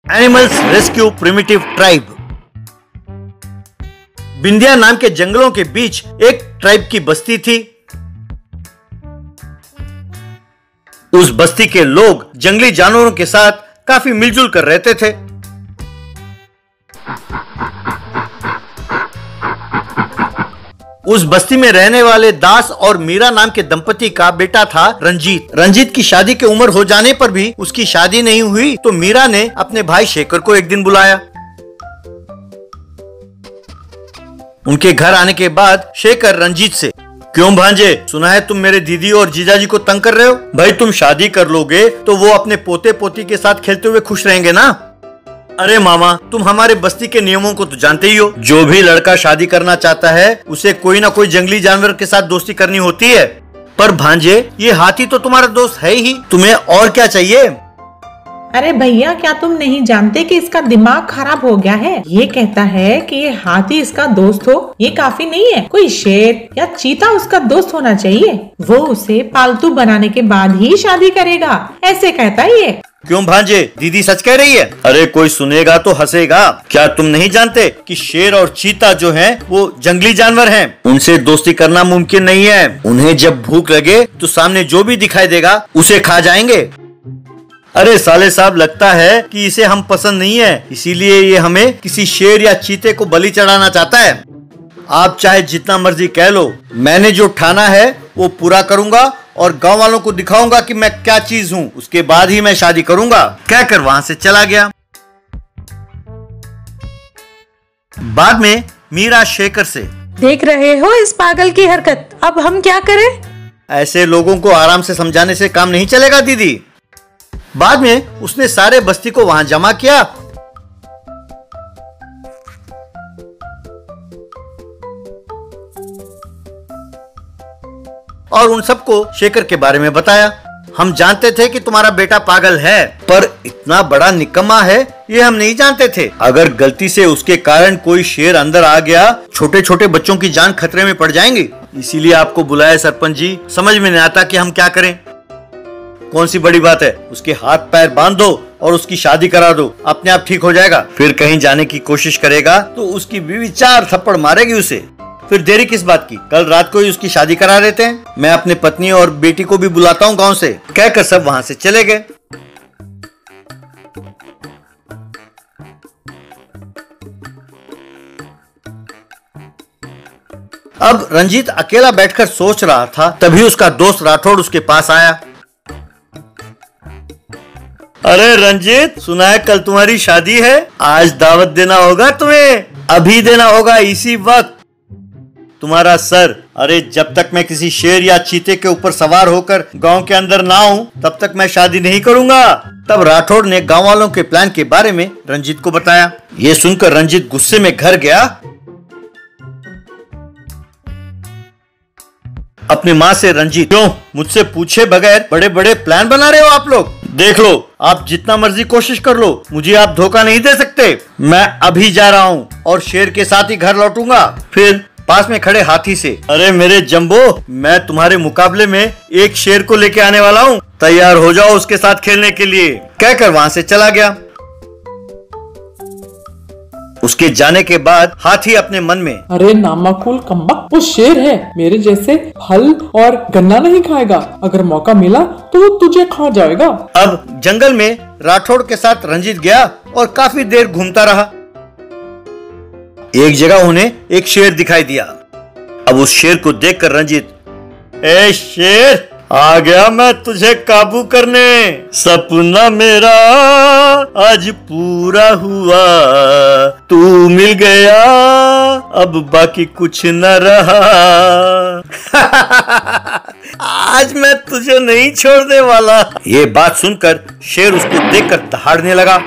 Animals rescue primitive tribe. Bindiya नाम के जंगलों के बीच एक ट्राइब की बस्ती थी। उस बस्ती के लोग जंगली जानवरों के साथ काफी मिलजुल कर रहते थे। उस बस्ती में रहने वाले दास और मीरा नाम के दंपति का बेटा था रंजीत। रंजीत की शादी की उम्र हो जाने पर भी उसकी शादी नहीं हुई, तो मीरा ने अपने भाई शेखर को एक दिन बुलाया। उनके घर आने के बाद शेखर रंजीत से, क्यों भांजे, सुना है तुम मेरे दीदी और जीजाजी को तंग कर रहे हो? भाई तुम शादी कर लोगे तो वो अपने पोते पोती के साथ खेलते हुए खुश रहेंगे ना। अरे मामा, तुम हमारे बस्ती के नियमों को तो जानते ही हो। जो भी लड़का शादी करना चाहता है उसे कोई ना कोई जंगली जानवर के साथ दोस्ती करनी होती है। पर भांजे, ये हाथी तो तुम्हारा दोस्त है ही, तुम्हें और क्या चाहिए? अरे भैया, क्या तुम नहीं जानते कि इसका दिमाग खराब हो गया है? ये कहता है कि ये हाथी इसका दोस्त हो, ये काफी नहीं है। कोई शेर या चीता उसका दोस्त होना चाहिए। वो उसे पालतू बनाने के बाद ही शादी करेगा, ऐसे कहता है ये। क्यों भांजे, दीदी सच कह रही है? अरे कोई सुनेगा तो हंसेगा। क्या तुम नहीं जानते कि शेर और चीता जो हैं वो जंगली जानवर हैं? उनसे दोस्ती करना मुमकिन नहीं है। उन्हें जब भूख लगे तो सामने जो भी दिखाई देगा उसे खा जाएंगे। अरे साले साहब, लगता है कि इसे हम पसंद नहीं है, इसीलिए ये हमें किसी शेर या चीते को बलि चढ़ाना चाहता है। आप चाहे जितना मर्जी कह लो, मैंने जो ठाना है वो पूरा करूंगा और गांव वालों को दिखाऊंगा कि मैं क्या चीज हूँ, उसके बाद ही मैं शादी करूंगा, कहकर वहां से चला गया। बाद में मीरा शेखर से, देख रहे हो इस पागल की हरकत, अब हम क्या करें? ऐसे लोगों को आराम से समझाने से काम नहीं चलेगा दीदी। बाद में उसने सारे बस्ती को वहां जमा किया। और उन सबको शेखर के बारे में बताया। हम जानते थे कि तुम्हारा बेटा पागल है, पर इतना बड़ा निकम्मा है ये हम नहीं जानते थे। अगर गलती से उसके कारण कोई शेर अंदर आ गया, छोटे छोटे बच्चों की जान खतरे में पड़ जाएंगी। इसीलिए आपको बुलाया सरपंच जी। समझ में नहीं आता कि हम क्या करें। कौन सी बड़ी बात है, उसके हाथ पैर बांध दो और उसकी शादी करा दो, अपने आप ठीक हो जाएगा। फिर कहीं जाने की कोशिश करेगा तो उसकी बीवी 4 थप्पड़ मारेगी उसे। फिर देरी किस बात की, कल रात को ही उसकी शादी करा देते हैं। मैं अपने पत्नी और बेटी को भी बुलाता हूँ गांव से, कहकर सब वहां से चले गए। अब रंजीत अकेला बैठकर सोच रहा था, तभी उसका दोस्त राठौड़ उसके पास आया। अरे रंजीत, सुना है कल तुम्हारी शादी है, आज दावत देना होगा तुम्हें, अभी देना होगा इसी वक्त। तुम्हारा सर, अरे जब तक मैं किसी शेर या चीते के ऊपर सवार होकर गांव के अंदर ना आऊं तब तक मैं शादी नहीं करूंगा। तब राठौड़ ने गांव वालों के प्लान के बारे में रंजीत को बताया। ये सुनकर रंजीत गुस्से में घर गया। अपनी माँ से, रंजीत, क्यों मुझसे पूछे बगैर बड़े बड़े प्लान बना रहे हो आप लोग? देख लो, आप जितना मर्जी कोशिश कर लो, मुझे आप धोखा नहीं दे सकते। मैं अभी जा रहा हूँ और शेर के साथ ही घर लौटूंगा। फिर पास में खड़े हाथी से, अरे मेरे जंबो, मैं तुम्हारे मुकाबले में एक शेर को लेके आने वाला हूँ, तैयार हो जाओ उसके साथ खेलने के लिए, कहकर वहां से चला गया। उसके जाने के बाद हाथी अपने मन में, अरे नामाकुल कम्बक, वो शेर है, मेरे जैसे फल और गन्ना नहीं खाएगा, अगर मौका मिला तो वो तुझे खा जाएगा। अब जंगल में राठौड़ के साथ रंजीत गया और काफी देर घूमता रहा। एक जगह उन्हें एक शेर दिखाई दिया। अब उस शेर को देखकर रंजीत, ए शेर, आ गया मैं तुझे काबू करने, सपना मेरा आज पूरा हुआ, तू मिल गया अब बाकी कुछ न रहा। आज मैं तुझे नहीं छोड़ने वाला। ये बात सुनकर शेर उसको देखकर दहाड़ने लगा।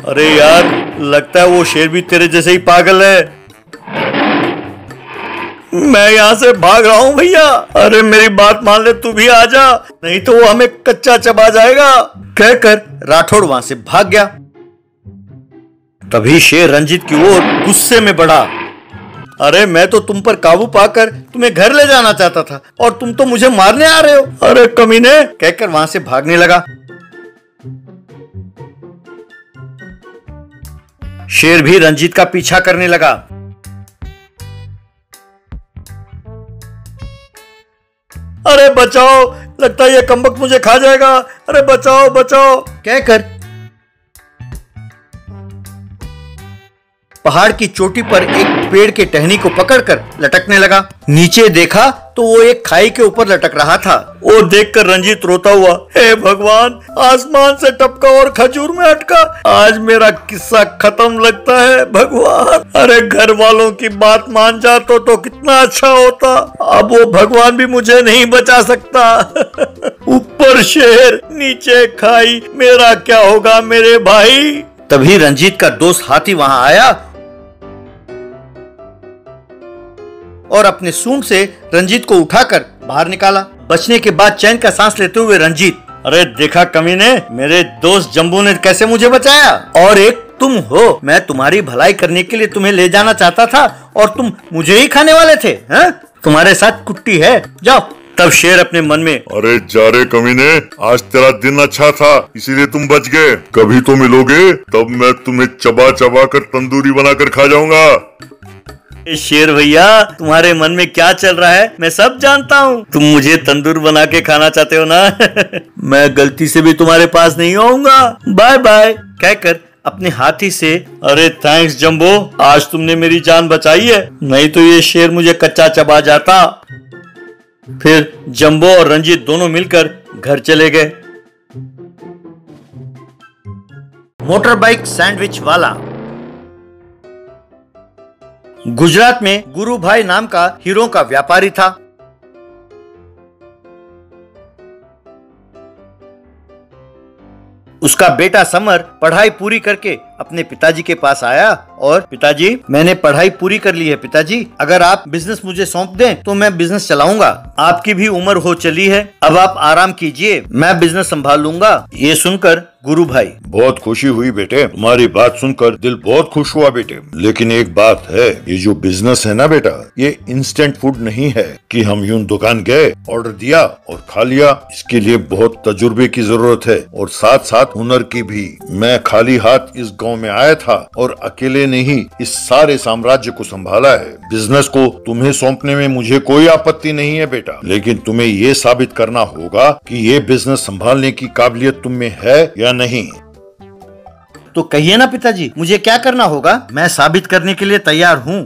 अरे यार, लगता है वो शेर भी तेरे जैसे ही पागल है। मैं यहाँ से भाग रहा हूँ भैया, अरे मेरी बात मान ले, तू भी आ जा, नहीं तो वो हमें कच्चा चबा जाएगा, कहकर राठौड़ वहां से भाग गया। तभी शेर रंजीत की ओर गुस्से में बढ़ा। अरे मैं तो तुम पर काबू पाकर तुम्हें घर ले जाना चाहता था और तुम तो मुझे मारने आ रहे हो, अरे कमीने, कहकर वहां से भागने लगा। शेर भी रंजीत का पीछा करने लगा। अरे बचाओ, लगता है ये कमबख्त मुझे खा जाएगा, अरे बचाओ बचाओ कहकर पहाड़ की चोटी पर एक पेड़ के टहनी को पकड़कर लटकने लगा। नीचे देखा तो वो एक खाई के ऊपर लटक रहा था। वो देखकर रंजीत रोता हुआ, हे भगवान, आसमान से टपका और खजूर में अटका, आज मेरा किस्सा खत्म लगता है भगवान। अरे घर वालों की बात मान जाता तो कितना अच्छा होता, अब वो भगवान भी मुझे नहीं बचा सकता। ऊपर शेर नीचे खाई, मेरा क्या होगा मेरे भाई। तभी रंजीत का दोस्त हाथी वहां आया और अपने सूंड से रंजीत को उठाकर बाहर निकाला। बचने के बाद चैन का सांस लेते हुए रंजीत, अरे देखा कमीने, मेरे दोस्त जंबू ने कैसे मुझे बचाया। और एक तुम हो, मैं तुम्हारी भलाई करने के लिए तुम्हें ले जाना चाहता था और तुम मुझे ही खाने वाले थे। हैं? तुम्हारे साथ कुट्टी है, जाओ। तब शेर अपने मन में, अरे जा रे कमीने, आज तेरा दिन अच्छा था इसीलिए तुम बच गए, कभी तो मिलोगे तब मैं तुम्हें चबा चबा कर तंदूरी बनाकर खा जाऊंगा। शेर भैया, तुम्हारे मन में क्या चल रहा है मैं सब जानता हूँ। तुम मुझे तंदूर बना के खाना चाहते हो ना। मैं गलती से भी तुम्हारे पास नहीं आऊंगा, बाय बाय कहकर अपने हाथी से, अरे थैंक्स जंबो, आज तुमने मेरी जान बचाई है, नहीं तो ये शेर मुझे कच्चा चबा जाता। फिर जंबो और रंजीत दोनों मिलकर घर चले गए। मोटर बाइक सैंडविच वाला। गुजरात में गुरु भाई नाम का हीरो का व्यापारी था। उसका बेटा समर पढ़ाई पूरी करके अपने पिताजी के पास आया और, पिताजी मैंने पढ़ाई पूरी कर ली है पिताजी, अगर आप बिजनेस मुझे सौंप दें तो मैं बिजनेस चलाऊंगा। आपकी भी उम्र हो चली है, अब आप आराम कीजिए, मैं बिजनेस संभाल लूंगा। ये सुनकर गुरु भाई, बहुत खुशी हुई बेटे, तुम्हारी बात सुनकर दिल बहुत खुश हुआ बेटे, लेकिन एक बात है, ये जो बिजनेस है ना बेटा, ये इंस्टेंट फूड नहीं है कि हम यूं दुकान गए, ऑर्डर दिया और खा लिया। इसके लिए बहुत तजुर्बे की जरूरत है और साथ साथ हुनर की भी। मैं खाली हाथ इस गांव में आया था और अकेले ने ही इस सारे साम्राज्य को संभाला है। बिजनेस को तुम्हें सौंपने में मुझे कोई आपत्ति नहीं है बेटा, लेकिन तुम्हें ये साबित करना होगा कि ये बिजनेस संभालने की काबिलियत तुम में है या नहीं। तो कहिए ना पिताजी, मुझे क्या करना होगा, मैं साबित करने के लिए तैयार हूँ।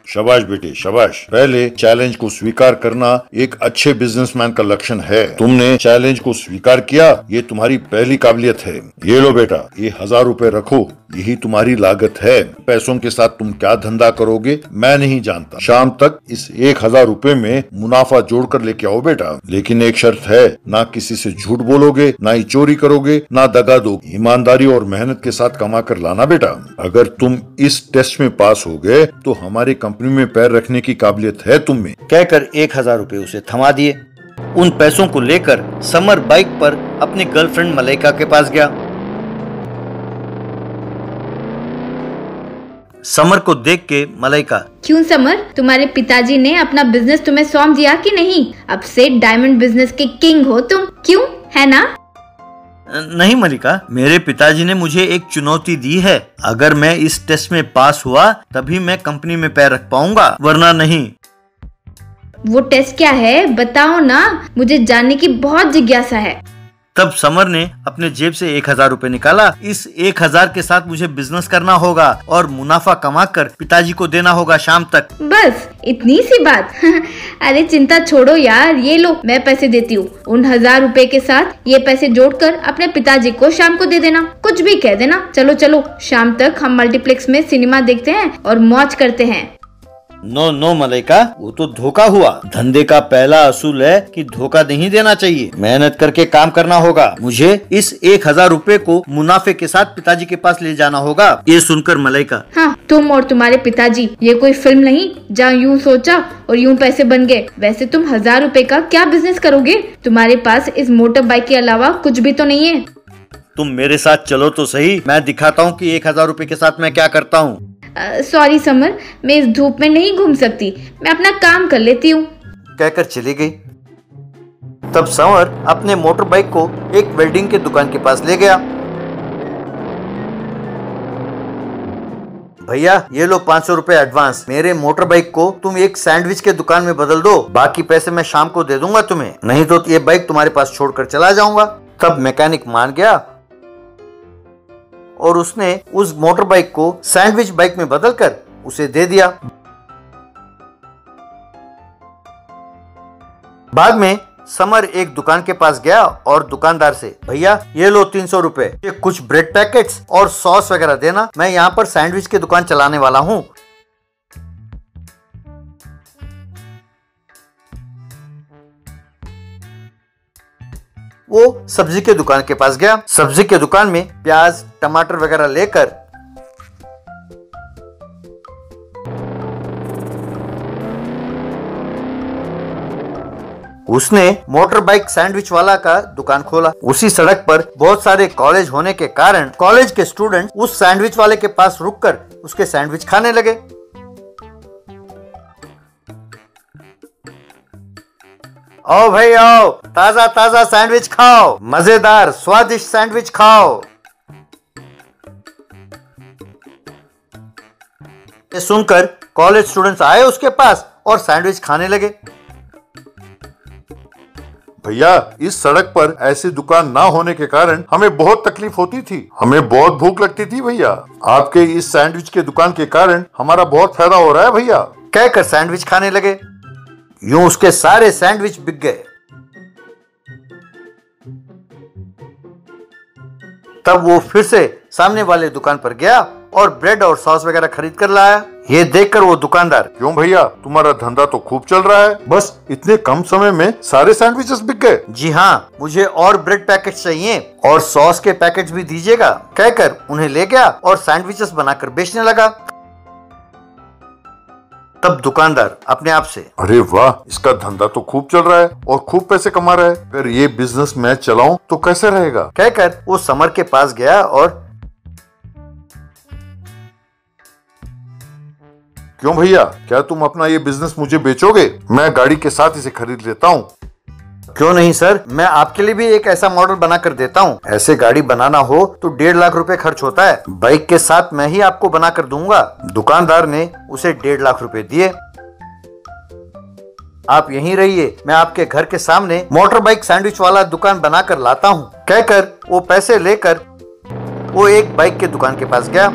शाबाश बेटे शाबाश, पहले चैलेंज को स्वीकार करना एक अच्छे बिजनेसमैन का लक्षण है। तुमने चैलेंज को स्वीकार किया, ये तुम्हारी पहली काबिलियत है। ये लो बेटा, ये 1000 रुपए रखो, यही तुम्हारी लागत है। पैसों के साथ तुम क्या धंधा करोगे मैं नहीं जानता। शाम तक इस 1000 रुपए में मुनाफा जोड़कर लेके आओ बेटा, लेकिन एक शर्त है, ना किसी से झूठ बोलोगे, ना ही चोरी करोगे, ना दगा दोगे। ईमानदारी और मेहनत के साथ कमा कर लाना बेटा। अगर तुम इस टेस्ट में पास हो गए तो हमारी कंपनी में पैर रखने की काबिलियत है तुम में। कहकर 1000 रुपए उसे थमा दिए। उन पैसों को लेकर समर बाइक पर अपनी गर्लफ्रेंड मलाइका के पास गया। समर को देख के मलाइका, क्यों समर, तुम्हारे पिताजी ने अपना बिजनेस तुम्हें सौंप दिया कि नहीं? अब से डायमंड बिजनेस के किंग हो तुम, क्यों, है ना? नहीं मलिका, मेरे पिताजी ने मुझे एक चुनौती दी है। अगर मैं इस टेस्ट में पास हुआ तभी मैं कंपनी में पैर रख पाऊंगा, वरना नहीं। वो टेस्ट क्या है बताओ ना, मुझे जानने की बहुत जिज्ञासा है। तब समर ने अपने जेब से 1000 रुपए निकाला। इस 1000 के साथ मुझे बिजनेस करना होगा और मुनाफा कमाकर पिताजी को देना होगा शाम तक। बस इतनी सी बात। अरे चिंता छोड़ो यार, ये लो मैं पैसे देती हूँ। उन 1000 रुपए के साथ ये पैसे जोड़कर अपने पिताजी को शाम को दे देना, कुछ भी कह देना। चलो चलो, शाम तक हम मल्टीप्लेक्स में सिनेमा देखते हैं और मौज करते हैं। नो नो मलाइका, वो तो धोखा हुआ। धंधे का पहला असूल है कि धोखा नहीं देना चाहिए, मेहनत करके काम करना होगा। मुझे इस 1000 रुपए को मुनाफे के साथ पिताजी के पास ले जाना होगा। ये सुनकर मलाइका, हाँ, तुम और तुम्हारे पिताजी, ये कोई फिल्म नहीं जहाँ यूँ सोचा और यूँ पैसे बन गए। वैसे तुम 1000 रुपए का क्या बिजनेस करोगे? तुम्हारे पास इस मोटर बाइक के अलावा कुछ भी तो नहीं है। तुम मेरे साथ चलो तो सही, मैं दिखाता हूँ कि 1000 रुपए के साथ मैं क्या करता हूँ। सॉरी समर, मैं इस धूप में नहीं घूम सकती, मैं अपना काम कर लेती हूँ, कहकर चली गई। तब समर अपने मोटर बाइक को एक वेल्डिंग के दुकान के पास ले गया। भैया ये लो 500 रुपए एडवांस। मेरे मोटर बाइक को तुम एक सैंडविच के दुकान में बदल दो, बाकी पैसे मैं शाम को दे दूंगा तुम्हें, नहीं तो ये बाइक तुम्हारे पास छोड़कर चला जाऊंगा। तब मैकेनिक मान गया और उसने उस मोटर बाइक को सैंडविच बाइक में बदलकर उसे दे दिया। बाद में समर एक दुकान के पास गया और दुकानदार से, भैया ये लो 300 रुपए, ये कुछ ब्रेड पैकेट्स और सॉस वगैरह देना, मैं यहाँ पर सैंडविच की दुकान चलाने वाला हूँ। वो सब्जी के दुकान के पास गया। सब्जी के दुकान में प्याज टमाटर वगैरह लेकर उसने मोटर बाइक सैंडविच वाला का दुकान खोला। उसी सड़क पर बहुत सारे कॉलेज होने के कारण कॉलेज के स्टूडेंट उस सैंडविच वाले के पास रुककर उसके सैंडविच खाने लगे। आओ भाई आओ, ताजा ताजा सैंडविच खाओ, मजेदार स्वादिष्ट सैंडविच खाओ। ये सुनकर कॉलेज स्टूडेंट्स आए उसके पास और सैंडविच खाने लगे। भैया इस सड़क पर ऐसी दुकान ना होने के कारण हमें बहुत तकलीफ होती थी, हमें बहुत भूख लगती थी भैया। आपके इस सैंडविच के दुकान के कारण हमारा बहुत फायदा हो रहा है भैया, कहकर सैंडविच खाने लगे। यूं उसके सारे सैंडविच बिक गए। तब वो फिर से सामने वाले दुकान पर गया और ब्रेड और सॉस वगैरह खरीद कर लाया। ये देखकर वो दुकानदार, क्यों भैया तुम्हारा धंधा तो खूब चल रहा है, बस इतने कम समय में सारे सैंडविचेस बिक गए। जी हाँ, मुझे और ब्रेड पैकेट चाहिए और सॉस के पैकेट भी दीजिएगा, कहकर उन्हें ले गया और सैंडविचेस बनाकर बेचने लगा। तब दुकानदार अपने आप से, अरे वाह, इसका धंधा तो खूब चल रहा है और खूब पैसे कमा रहा है, अगर ये बिजनेस मैं चलाऊं तो कैसे रहेगा, कहकर वो समर के पास गया और, क्यों भैया क्या तुम अपना ये बिजनेस मुझे बेचोगे, मैं गाड़ी के साथ इसे खरीद लेता हूँ। क्यों नहीं सर, मैं आपके लिए भी एक ऐसा मॉडल बना कर देता हूँ। ऐसे गाड़ी बनाना हो तो 1.5 लाख रुपए खर्च होता है, बाइक के साथ मैं ही आपको बना कर दूंगा। दुकानदार ने उसे 1.5 लाख रुपए दिए। आप यहीं रहिए, मैं आपके घर के सामने मोटर बाइक सैंडविच वाला दुकान बना कर लाता हूँ, कहकर वो पैसे लेकर वो एक बाइक के दुकान के पास गया।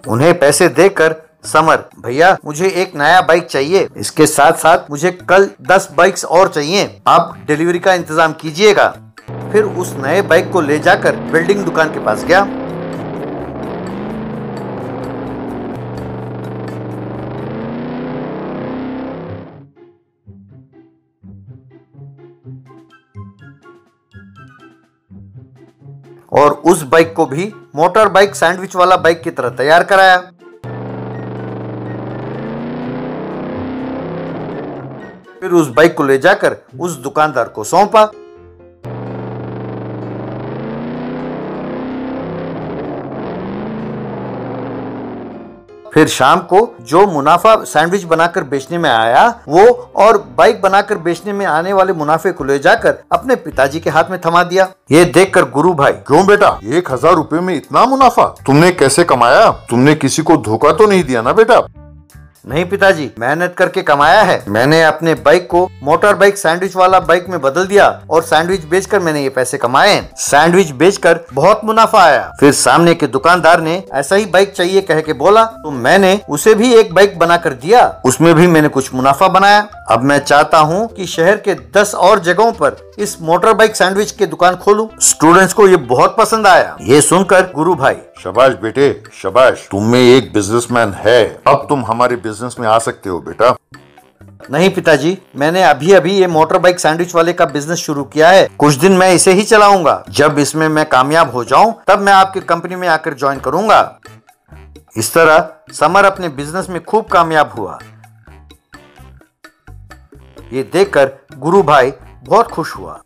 उन्हें पैसे देकर समर, भैया मुझे एक नया बाइक चाहिए, इसके साथ साथ मुझे कल 10 बाइक्स और चाहिए, आप डिलीवरी का इंतजाम कीजिएगा। फिर उस नए बाइक को ले जाकर बिल्डिंग दुकान के पास गया। और उस बाइक को भी मोटर बाइक सैंडविच वाला बाइक की तरह तैयार कराया। फिर उस बाइक को ले जाकर उस दुकानदार को सौंपा। फिर शाम को जो मुनाफा सैंडविच बनाकर बेचने में आया वो और बाइक बनाकर बेचने में आने वाले मुनाफे को ले जाकर अपने पिताजी के हाथ में थमा दिया। ये देखकर गुरु भाई, क्यों बेटा 1000 रुपए में इतना मुनाफा तुमने कैसे कमाया, तुमने किसी को धोखा तो नहीं दिया ना बेटा। नहीं पिताजी, मेहनत करके कमाया है। मैंने अपने बाइक को मोटर बाइक सैंडविच वाला बाइक में बदल दिया और सैंडविच बेचकर मैंने ये पैसे कमाए। सैंडविच बेचकर बहुत मुनाफा आया। फिर सामने के दुकानदार ने ऐसा ही बाइक चाहिए कह के बोला, तो मैंने उसे भी एक बाइक बना कर दिया, उसमें भी मैंने कुछ मुनाफा बनाया। अब मैं चाहता हूँ कि शहर के 10 और जगहों पर इस मोटर बाइक सैंडविच की दुकान खोलूं। स्टूडेंट्स को ये बहुत पसंद आया। ये सुनकर गुरु भाई, शाबाश बेटे शाबाश, तुम में एक बिजनेसमैन है, अब तुम हमारे बिजनेस में आ सकते हो बेटा। नहीं पिताजी, मैंने अभी अभी ये मोटर बाइक सैंडविच वाले का बिजनेस शुरू किया है, कुछ दिन मैं इसे ही चलाऊंगा। जब इसमें मैं कामयाब हो जाऊं तब मैं आपकी कंपनी में आकर ज्वाइन करूंगा। इस तरह समर अपने बिजनेस में खूब कामयाब हुआ। ये देखकर गुरु भाई बहुत खुश हुआ।